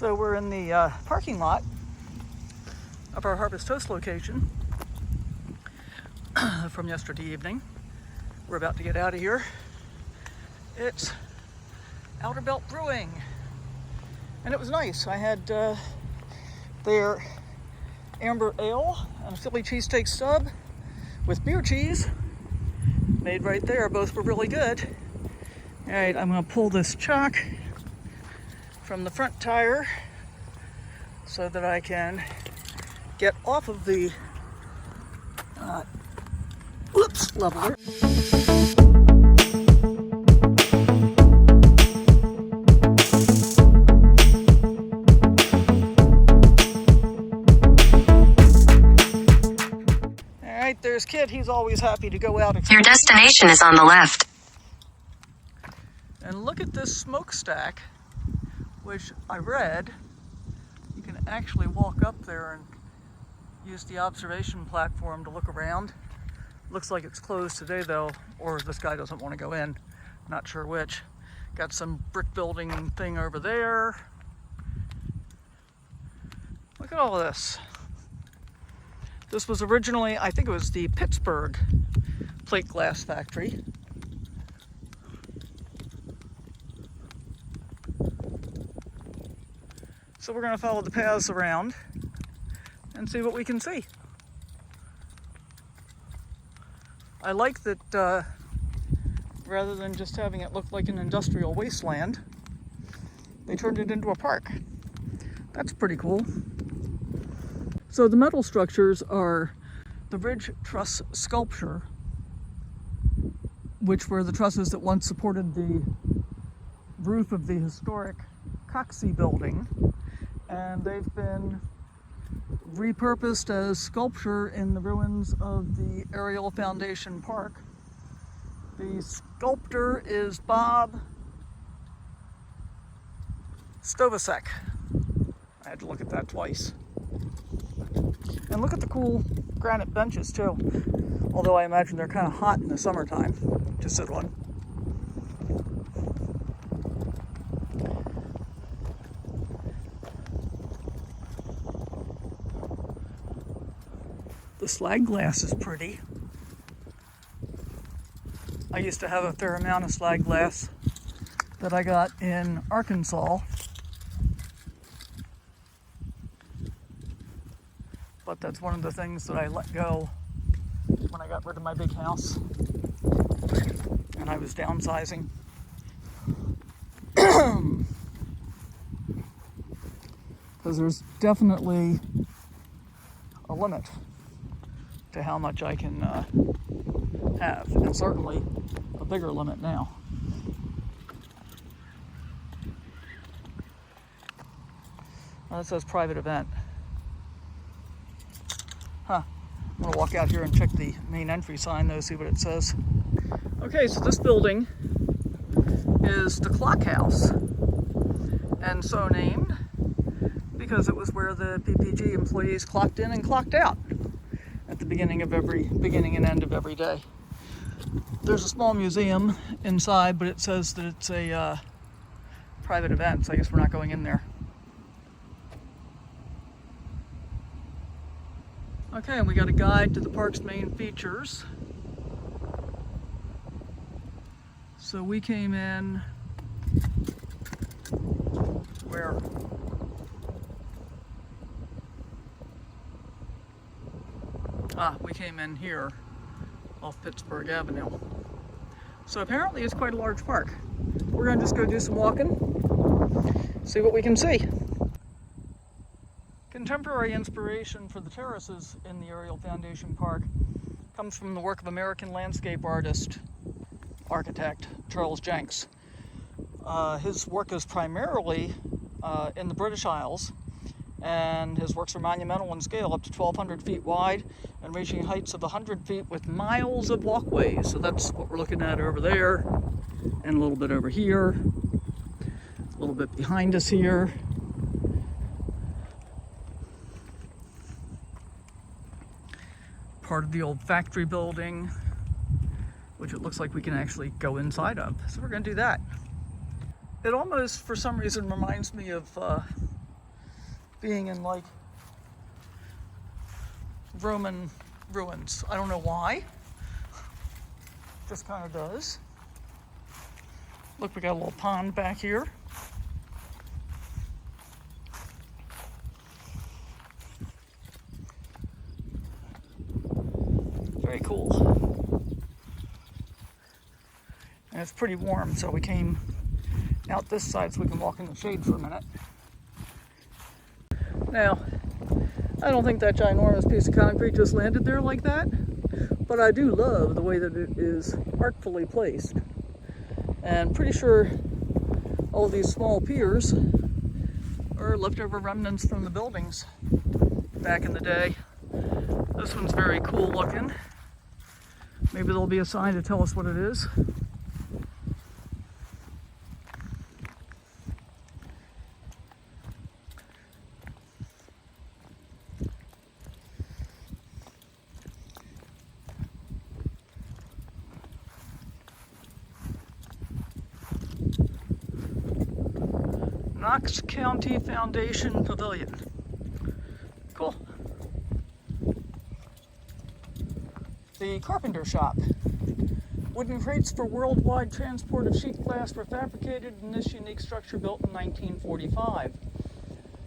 So we're in the parking lot of our Harvest Toast location from yesterday evening. We're about to get out of here. It's Outerbelt Brewing, and it was nice. I had their amber ale and a Philly cheesesteak sub with beer cheese made right there. Both were really good. All right, I'm going to pull this chock from the front tire so that I can get off of the leveler. All right, there's Kid. He's always happy to go out. Your destination is on the left. And look at this smokestack, which I read you can actually walk up there and use the observation platform to look around. Looks like it's closed today though, or this guy doesn't want to go in. Not sure which. Got some brick building thing over there. Look at all this. This was originally, I think it was the Pittsburgh plate glass factory. So we're going to follow the paths around and see what we can see. I like that rather than just having it look like an industrial wasteland, they turned it into a park. That's pretty cool. So the metal structures are the ridge truss sculpture, which were the trusses that once supported the roof of the historic Coxey building, and they've been repurposed as sculpture in the ruins of the Aeriel Foundation Park. The sculptor is Bob Stovacek. I had to look at that twice. And look at the cool granite benches too, although I imagine they're kind of hot in the summertime to sit on. The slag glass is pretty. I used to have a fair amount of slag glass that I got in Arkansas. But that's one of the things that I let go when I got rid of my big house and I was downsizing. Because there's definitely a limit to how much I can have, and certainly a bigger limit now. Well, that says private event. Huh. I'm gonna walk out here and check the main entry sign though, see what it says. Okay, so this building is the Clock House, and so named because it was where the PPG employees clocked in and clocked out at the beginning and end of every day. There's a small museum inside, but it says that it's a private event, so I guess we're not going in there. Okay, and we got a guide to the park's main features. So we came in where? We came in here off Pittsburgh Avenue. So apparently it's quite a large park. We're gonna just go do some walking, see what we can see. Contemporary inspiration for the terraces in the Aeriel Foundation Park comes from the work of American landscape architect Charles Jenks. His work is primarily in the British Isles, and his works are monumental in scale, up to 1,200 feet wide and reaching heights of 100 feet with miles of walkways. So that's what we're looking at over there, and a little bit over here, a little bit behind us here. Part of the old factory building, which it looks like we can actually go inside of. So we're going to do that. It almost, for some reason, reminds me of being in like Roman ruins. I don't know why. Just kind of does. Look, we got a little pond back here. Very cool. And it's pretty warm, so we came out this side so we can walk in the shade for a minute. Now, I don't think that ginormous piece of concrete just landed there like that, but I do love the way that it is artfully placed. And pretty sure all these small piers are leftover remnants from the buildings back in the day. This one's very cool looking. Maybe there'll be a sign to tell us what it is. Knox County Foundation Pavilion. Cool. The carpenter shop. Wooden crates for worldwide transport of sheet glass were fabricated in this unique structure built in 1945.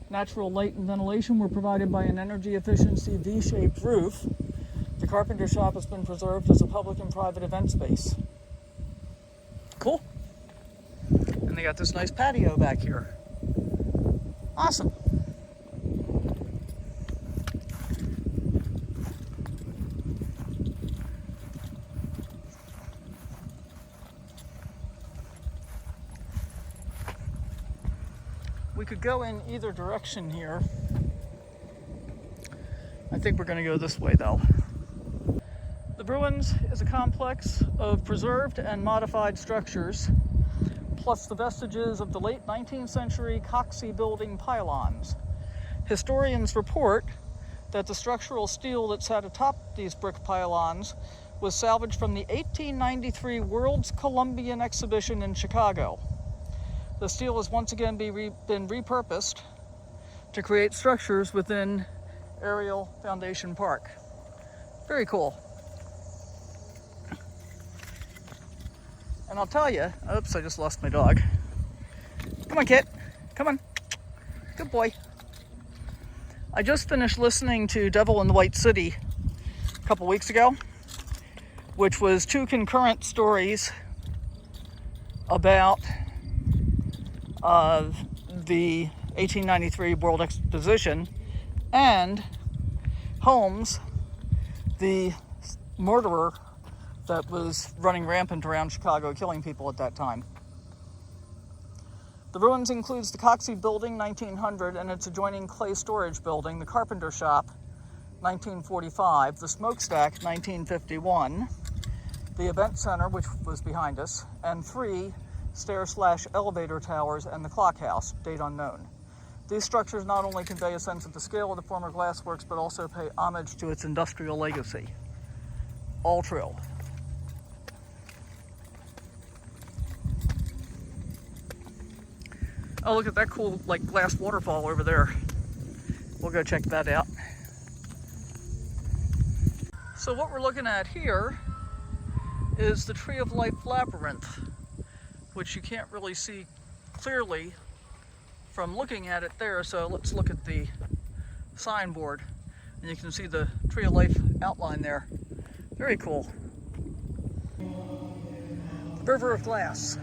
Natural light and ventilation were provided by an energy efficiency V-shaped roof. The carpenter shop has been preserved as a public and private event space. Cool. And they got this nice patio back here. Awesome. We could go in either direction here. I think we're going to go this way though. The Ruins is a complex of preserved and modified structures, plus the vestiges of the late 19th century Coxey building pylons. Historians report that the structural steel that sat atop these brick pylons was salvaged from the 1893 World's Columbian Exhibition in Chicago. The steel has once again been repurposed to create structures within Aeriel Foundation Park. Very cool. And I'll tell you, oops, I just lost my dog. Come on, Kit. Come on. Good boy. I just finished listening to Devil in the White City a couple weeks ago, which was two concurrent stories about the 1893 World Exposition and Holmes, the murderer that was running rampant around Chicago, killing people at that time. The Ruins includes the Coxey Building, 1900, and its adjoining clay storage building, the Carpenter Shop, 1945, the Smokestack, 1951, the Event Center, which was behind us, and 3 stair/elevator towers and the Clock House, date unknown. These structures not only convey a sense of the scale of the former glassworks, but also pay homage to its industrial legacy. All true. Oh, look at that cool, like, glass waterfall over there. We'll go check that out. So what we're looking at here is the Tree of Life Labyrinth, which you can't really see clearly from looking at it there. So let's look at the signboard, and you can see the Tree of Life outline there. Very cool. River of Glass.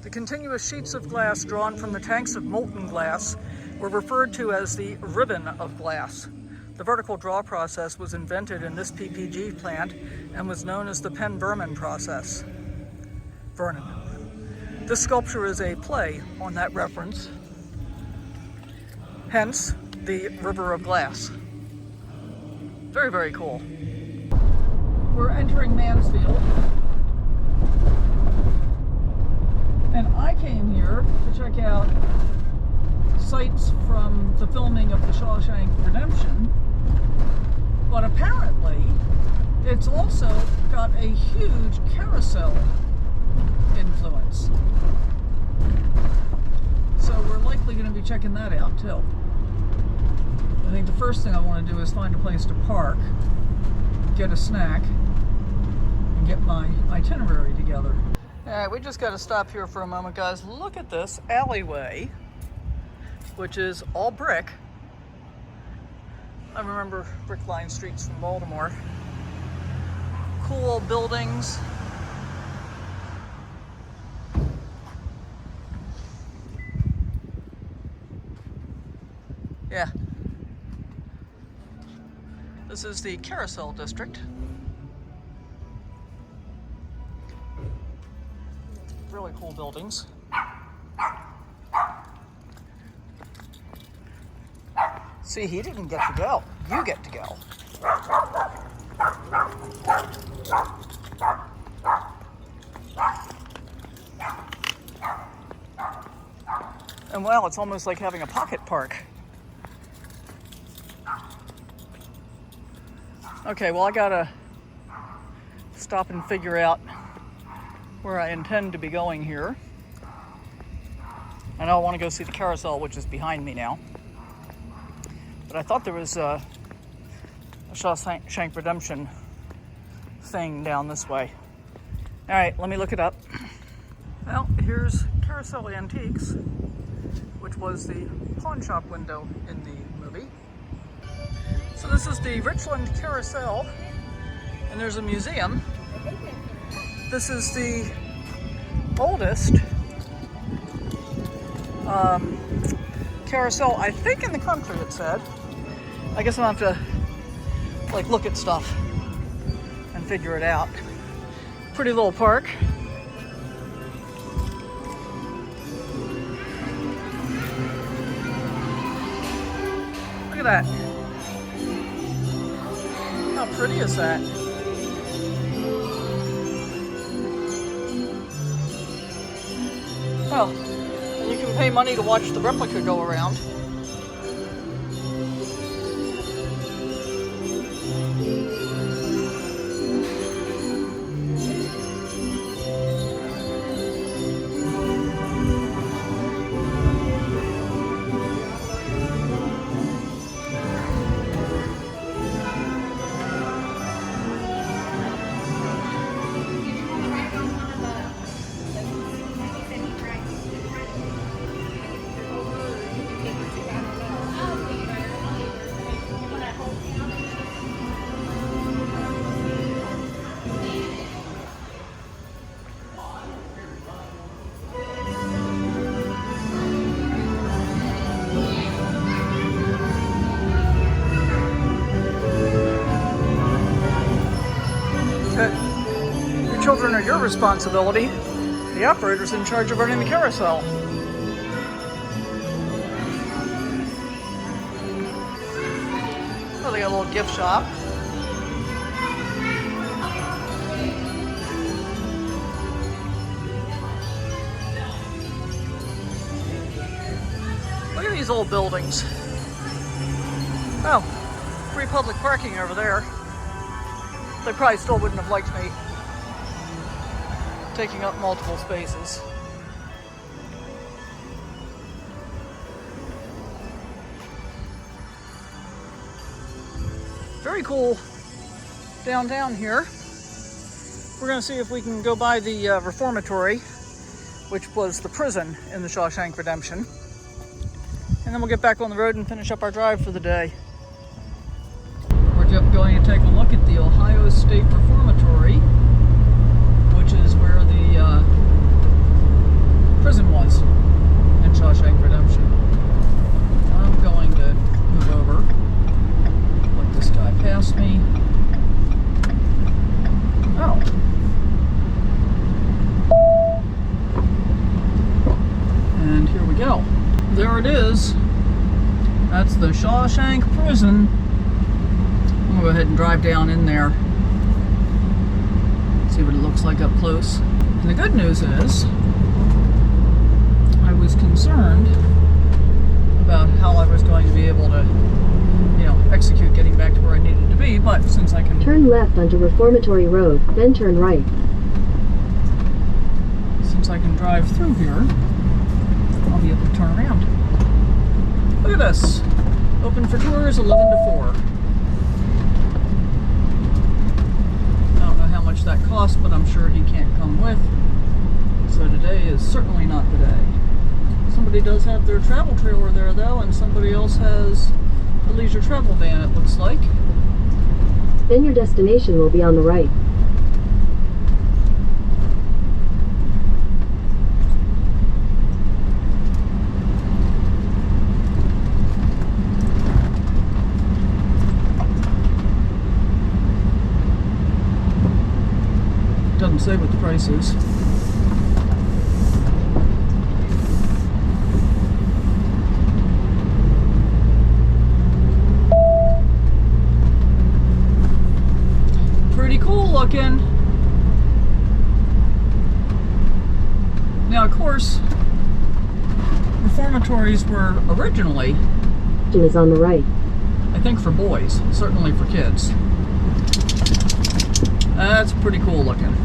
The continuous sheets of glass drawn from the tanks of molten glass were referred to as the ribbon of glass. The vertical draw process was invented in this PPG plant and was known as the Mt Vernon process. Vernon. This sculpture is a play on that reference, hence the River of Glass. Very, very cool. We're entering Mansfield. And I came here to check out sites from the filming of the Shawshank Redemption, but apparently it's also got a huge Carousel influence. So we're likely going to be checking that out too. I think the first thing I want to do is find a place to park, get a snack, and get my itinerary together. Alright, we just got to stop here for a moment, guys. Look at this alleyway, which is all brick. I remember brick-lined streets from Baltimore. Cool old buildings. Yeah. This is the Carousel district. Really cool buildings. See, he didn't get to go. You get to go. And well, it's almost like having a pocket park. Okay, well, I gotta stop and figure out where I intend to be going here. I know I want to go see the Carousel, which is behind me now. But I thought there was a Shawshank Redemption thing down this way. All right, let me look it up. Well, here's Carousel Antiques, which was the pawn shop window in the movie. So this is the Richland Carousel, and there's a museum. This is the oldest carousel, I think, in the country, it said. I guess I'll have to like look at stuff and figure it out. Pretty little park. Look at that. How pretty is that? Oh, and you can pay money to watch the replica go around. Children are your responsibility. The operator's in charge of running the carousel. Oh, they got a little gift shop. Look at these old buildings. Oh, free public parking over there. They probably still wouldn't have liked me taking up multiple spaces. Very cool downtown here. We're going to see if we can go by the reformatory, which was the prison in the Shawshank Redemption. And then we'll get back on the road and finish up our drive for the day. We're just going to take a look at the Ohio State Reformatory, which is where the prison was in Shawshank Redemption. I'm going to move over, let this guy pass me. Oh. And here we go. There it is. That's the Shawshank Prison. I'm gonna go ahead and drive down in there. See what it looks like up close. And the good news is, I was concerned about how I was going to be able to, execute getting back to where I needed to be, but since I can... Turn left onto Reformatory Road, then turn right. Since I can drive through here, I'll be able to turn around. Look at this. Open for tours 11 to 4. I don't know how much that costs, but I'm sure he can't come with. So today is certainly not the day. Somebody does have their travel trailer there though, and somebody else has a leisure travel van, it looks like. Then your destination will be on the right. Doesn't say what the price is. Pretty cool looking. Now, of course, reformatories were originally, Is on the right. I think, for boys, certainly for kids. That's pretty cool looking.